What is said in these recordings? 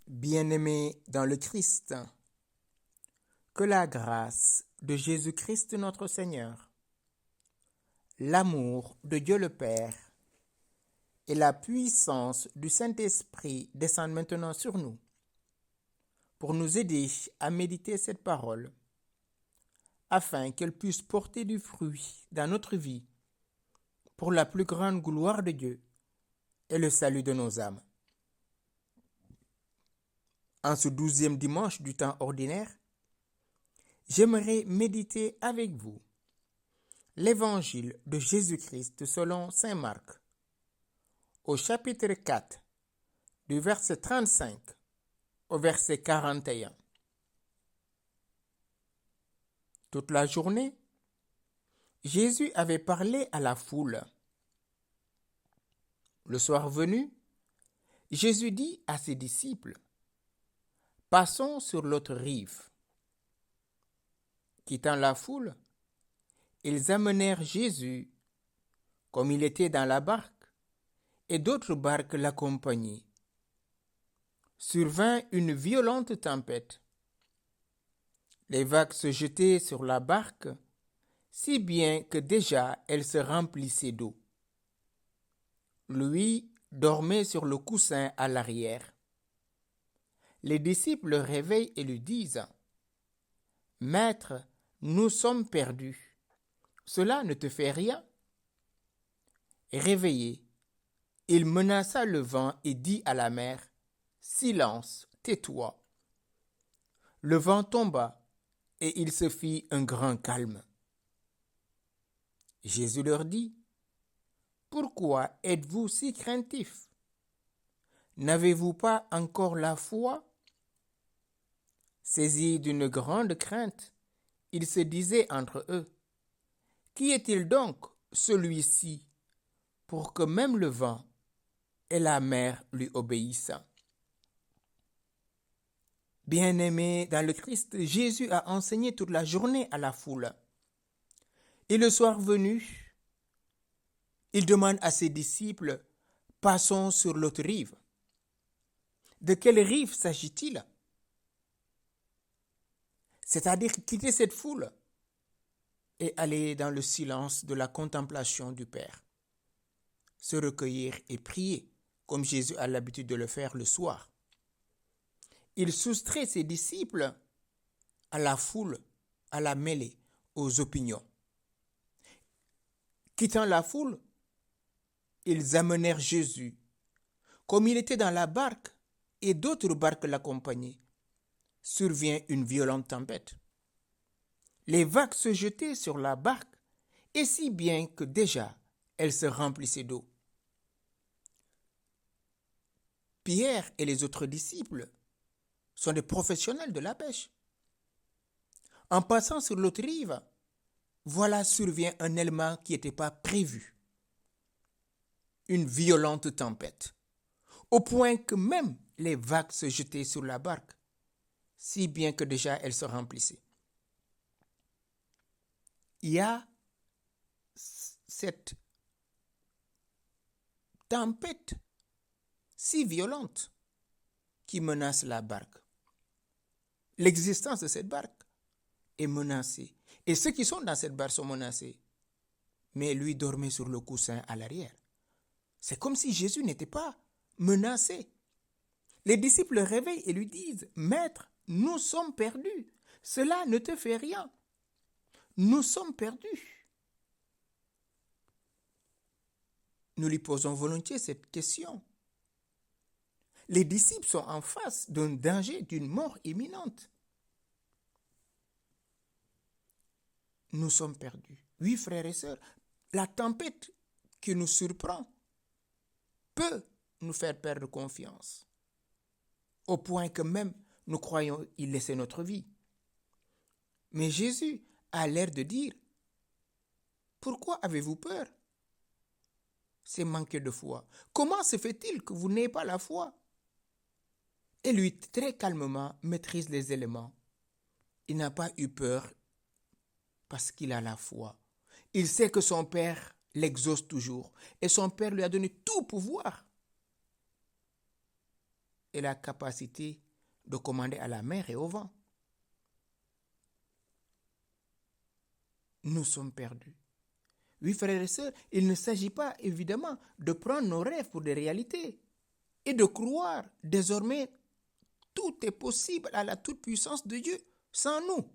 Bien-aimés dans le Christ, que la grâce de Jésus-Christ notre Seigneur, l'amour de Dieu le Père et la puissance du Saint-Esprit descendent maintenant sur nous pour nous aider à méditer cette parole afin qu'elle puisse porter du fruit dans notre vie pour la plus grande gloire de Dieu et le salut de nos âmes. En ce 12e dimanche du temps ordinaire, j'aimerais méditer avec vous l'Évangile de Jésus-Christ selon saint Marc, au chapitre 4, du verset 35 au verset 41. Toute la journée, Jésus avait parlé à la foule. Le soir venu, Jésus dit à ses disciples, « Passons sur l'autre rive. » Quittant la foule, ils amenèrent Jésus, comme il était dans la barque, et d'autres barques l'accompagnaient. Survint une violente tempête. Les vagues se jetaient sur la barque, si bien que déjà elle se remplissait d'eau. Lui dormait sur le coussin à l'arrière. Les disciples le réveillent et lui disent, « Maître, nous sommes perdus. Cela ne te fait rien? » Réveillé, il menaça le vent et dit à la mer, « Silence, tais-toi. » Le vent tomba et il se fit un grand calme. Jésus leur dit, « Pourquoi êtes-vous si craintifs? N'avez-vous pas encore la foi? » Saisis d'une grande crainte, ils se disaient entre eux, « Qui est-il donc, celui-ci, pour que même le vent et la mer lui obéissent? » Bien-aimé dans le Christ, Jésus a enseigné toute la journée à la foule. Et le soir venu, il demande à ses disciples, « Passons sur l'autre rive. » De quelle rive s'agit-il? C'est-à-dire quitter cette foule et aller dans le silence de la contemplation du Père. Se recueillir et prier, comme Jésus a l'habitude de le faire le soir. Il soustrait ses disciples à la foule, à la mêlée, aux opinions. Quittant la foule, ils amenèrent Jésus. Comme il était dans la barque et d'autres barques l'accompagnaient, survient une violente tempête. Les vagues se jetaient sur la barque, et si bien que déjà elle se remplissait d'eau. Pierre et les autres disciples sont des professionnels de la pêche. En passant sur l'autre rive, voilà survient un élément qui n'était pas prévu. Une violente tempête, au point que même les vagues se jetaient sur la barque, si bien que déjà elle se remplissait. Il y a cette tempête si violente qui menace la barque. L'existence de cette barque est menacée. Et ceux qui sont dans cette barque sont menacés. Mais lui dormait sur le coussin à l'arrière. C'est comme si Jésus n'était pas menacé. Les disciples le réveillent et lui disent, « Maître, nous sommes perdus. Cela ne te fait rien. Nous sommes perdus. » Nous lui posons volontiers cette question. Les disciples sont en face d'un danger, d'une mort imminente. Nous sommes perdus. Oui, frères et sœurs, la tempête qui nous surprend peut nous faire perdre confiance, au point que même nous croyons y laisser notre vie. Mais Jésus a l'air de dire, « Pourquoi avez-vous peur? C'est manquer de foi. Comment se fait-il que vous n'ayez pas la foi? » Et lui, très calmement, maîtrise les éléments. Il n'a pas eu peur parce qu'il a la foi. Il sait que son Père l'exauce toujours. Et son Père lui a donné tout pouvoir. et la capacité de commander à la mer et au vent. Nous sommes perdus. Oui, frères et sœurs, il ne s'agit pas évidemment de prendre nos rêves pour des réalités et de croire désormais tout est possible à la toute-puissance de Dieu sans nous.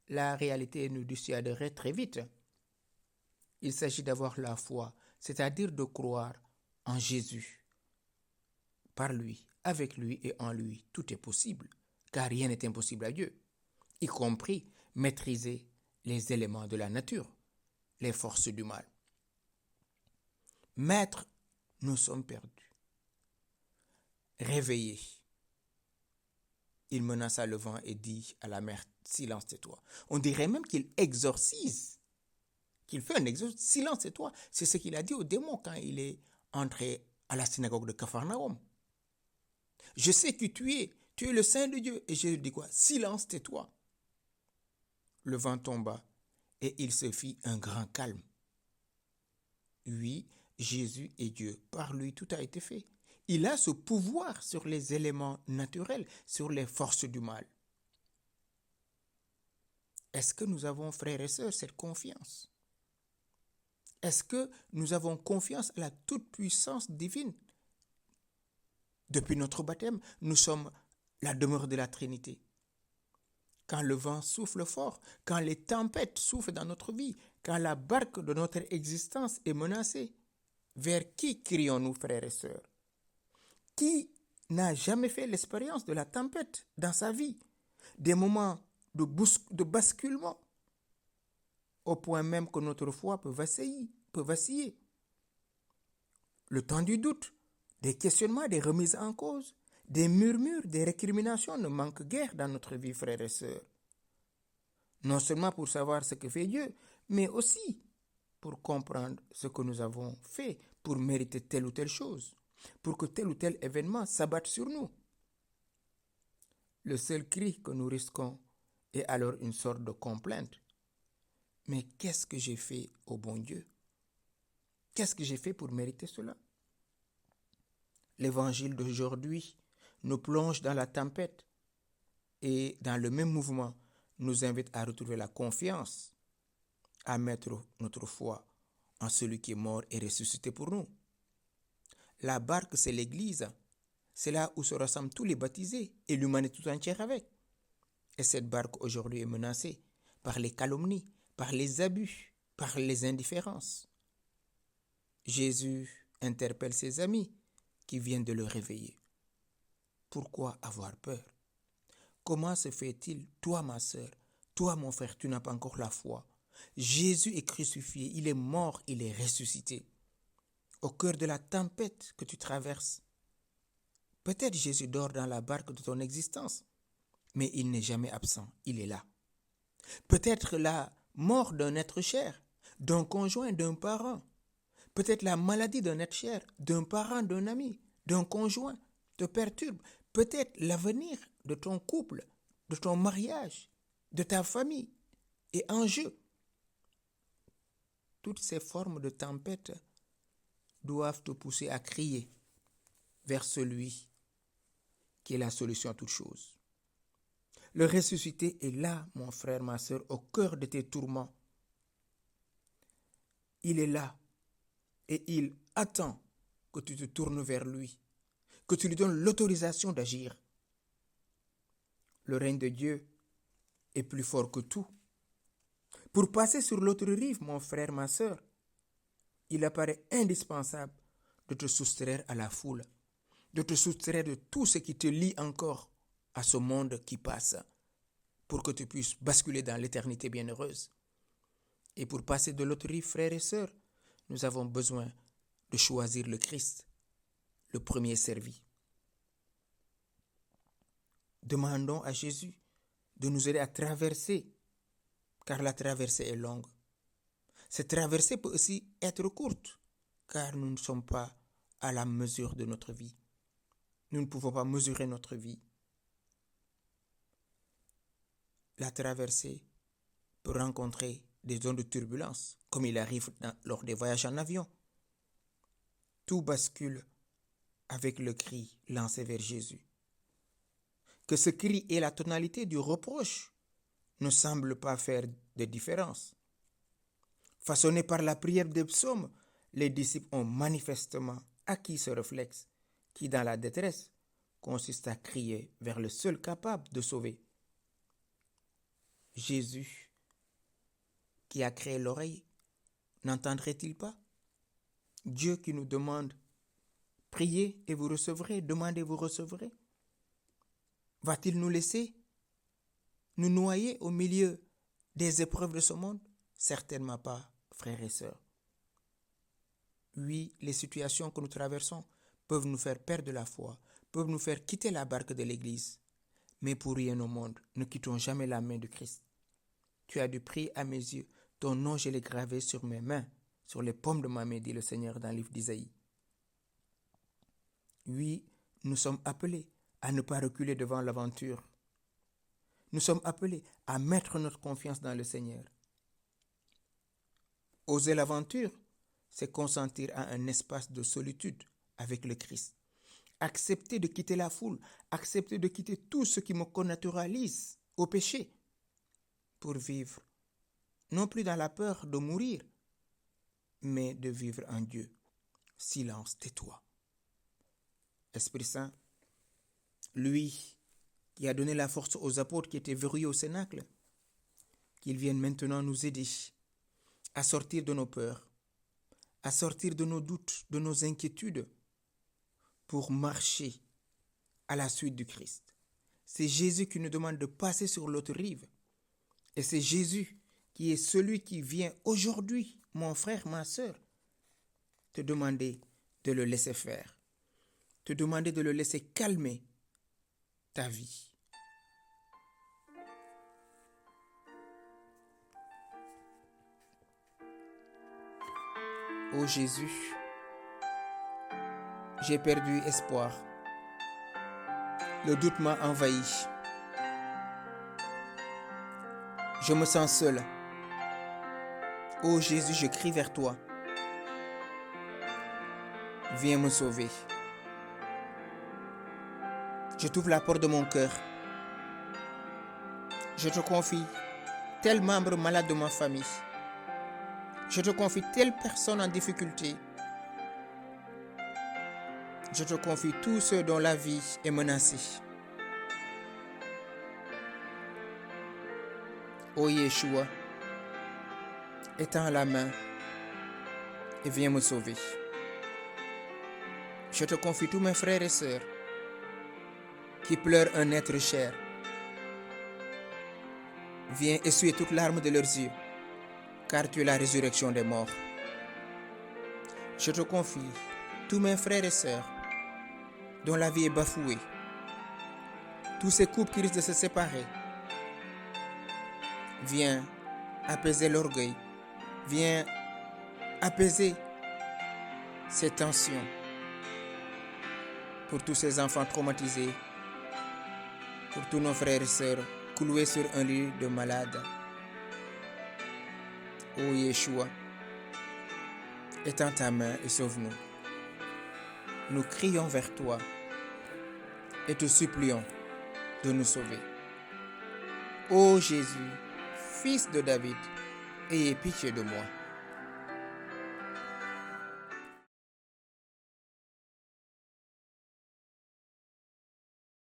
La réalité nous dissuaderait très vite. Il s'agit d'avoir la foi, c'est-à-dire de croire en Jésus. Par lui, avec lui et en lui, tout est possible, car rien n'est impossible à Dieu, y compris maîtriser les éléments de la nature, les forces du mal. Maître, nous sommes perdus. Réveillés. Il menaça le vent et dit à la mer, silence tais-toi. On dirait même qu'il exorcise, qu'il fait un exorcisme, silence tais-toi. C'est ce qu'il a dit au démon quand il est entré à la synagogue de Capharnaüm. Je sais que tu es le Saint de Dieu. Et Jésus dit quoi? Silence tais-toi. Le vent tomba et il se fit un grand calme. Oui, Jésus est Dieu. Par lui, tout a été fait. Il a ce pouvoir sur les éléments naturels, sur les forces du mal. Est-ce que nous avons, frères et sœurs, cette confiance? Est-ce que nous avons confiance à la toute-puissance divine? Depuis notre baptême, nous sommes la demeure de la Trinité. Quand le vent souffle fort, quand les tempêtes soufflent dans notre vie, quand la barque de notre existence est menacée, vers qui crions-nous, frères et sœurs? Qui n'a jamais fait l'expérience de la tempête dans sa vie? Des moments de basculement, au point même que notre foi peut vaciller. Le temps du doute, des questionnements, des remises en cause, des murmures, des récriminations ne manquent guère dans notre vie, frères et sœurs. Non seulement pour savoir ce que fait Dieu, mais aussi pour comprendre ce que nous avons fait pour mériter telle ou telle chose, pour que tel ou tel événement s'abatte sur nous. Le seul cri que nous risquons est alors une sorte de complainte. Mais qu'est-ce que j'ai fait au bon Dieu? Qu'est-ce que j'ai fait pour mériter cela? L'évangile d'aujourd'hui nous plonge dans la tempête et dans le même mouvement nous invite à retrouver la confiance, à mettre notre foi en celui qui est mort et ressuscité pour nous. La barque, c'est l'Église. C'est là où se rassemblent tous les baptisés et l'humanité tout entière avec. Et cette barque aujourd'hui est menacée par les calomnies, par les abus, par les indifférences. Jésus interpelle ses amis qui viennent de le réveiller. Pourquoi avoir peur? Comment se fait-il, toi ma sœur, toi mon frère, tu n'as pas encore la foi? Jésus est crucifié, il est mort, il est ressuscité. Au cœur de la tempête que tu traverses, peut-être Jésus dort dans la barque de ton existence, mais il n'est jamais absent, il est là. Peut-être la mort d'un être cher, d'un conjoint, d'un parent, peut-être la maladie d'un être cher, d'un parent, d'un ami, d'un conjoint te perturbe. Peut-être l'avenir de ton couple, de ton mariage, de ta famille est en jeu. Toutes ces formes de tempête doivent te pousser à crier vers celui qui est la solution à toutes choses. Le ressuscité est là, mon frère, ma soeur, au cœur de tes tourments. Il est là et il attend que tu te tournes vers lui, que tu lui donnes l'autorisation d'agir. Le règne de Dieu est plus fort que tout. Pour passer sur l'autre rive, mon frère, ma soeur, il apparaît indispensable de te soustraire à la foule, de te soustraire de tout ce qui te lie encore à ce monde qui passe, pour que tu puisses basculer dans l'éternité bienheureuse. Et pour passer de l'autre rive, frères et sœurs, nous avons besoin de choisir le Christ, le premier servi. Demandons à Jésus de nous aider à traverser, car la traversée est longue. Cette traversée peut aussi être courte, car nous ne sommes pas à la mesure de notre vie. Nous ne pouvons pas mesurer notre vie. La traversée peut rencontrer des zones de turbulence, comme il arrive lors des voyages en avion. Tout bascule avec le cri lancé vers Jésus. Que ce cri et la tonalité du reproche ne semblent pas faire de différence. Façonnés par la prière des psaumes, les disciples ont manifestement acquis ce réflexe qui, dans la détresse, consiste à crier vers le seul capable de sauver. Jésus, qui a créé l'oreille, n'entendrait-il pas? Dieu qui nous demande, priez et vous recevrez, demandez, vous recevrez. Va-t-il nous laisser nous noyer au milieu des épreuves de ce monde? Certainement pas, frères et sœurs. Oui, les situations que nous traversons peuvent nous faire perdre la foi, peuvent nous faire quitter la barque de l'Église. Mais pour rien au monde, ne quittons jamais la main de Christ. Tu as du prix à mes yeux, ton nom je l'ai gravé sur mes mains, sur les paumes de ma main, dit le Seigneur dans le livre d'Isaïe. Oui, nous sommes appelés à ne pas reculer devant l'aventure. Nous sommes appelés à mettre notre confiance dans le Seigneur. Oser l'aventure, c'est consentir à un espace de solitude avec le Christ. Accepter de quitter la foule, accepter de quitter tout ce qui me connaturalise au péché pour vivre, non plus dans la peur de mourir, mais de vivre en Dieu. Silence, tais-toi. Esprit Saint, lui qui a donné la force aux apôtres qui étaient verrouillés au cénacle, qu'il vienne maintenant nous aider à sortir de nos peurs, à sortir de nos doutes, de nos inquiétudes, pour marcher à la suite du Christ. C'est Jésus qui nous demande de passer sur l'autre rive. Et c'est Jésus qui est celui qui vient aujourd'hui, mon frère, ma sœur, te demander de le laisser faire, te demander de le laisser calmer ta vie. Ô Jésus, j'ai perdu espoir. Le doute m'a envahi. Je me sens seul. Ô Jésus, je crie vers toi. Viens me sauver. Je t'ouvre la porte de mon cœur. Je te confie tel membre malade de ma famille. Je te confie telle personne en difficulté. Je te confie tous ceux dont la vie est menacée. Ô Yeshua, étends la main et viens me sauver. Je te confie tous mes frères et sœurs qui pleurent un être cher. Viens essuyer toutes larmes de leurs yeux, car tu es la résurrection des morts. Je te confie tous mes frères et sœurs dont la vie est bafouée, tous ces couples qui risquent de se séparer. Viens apaiser l'orgueil, viens apaiser ces tensions pour tous ces enfants traumatisés, pour tous nos frères et sœurs cloués sur un lit de malade. Ô Yeshua, étends ta main et sauve-nous. Nous crions vers toi et te supplions de nous sauver. Ô Jésus, Fils de David, ayez pitié de moi.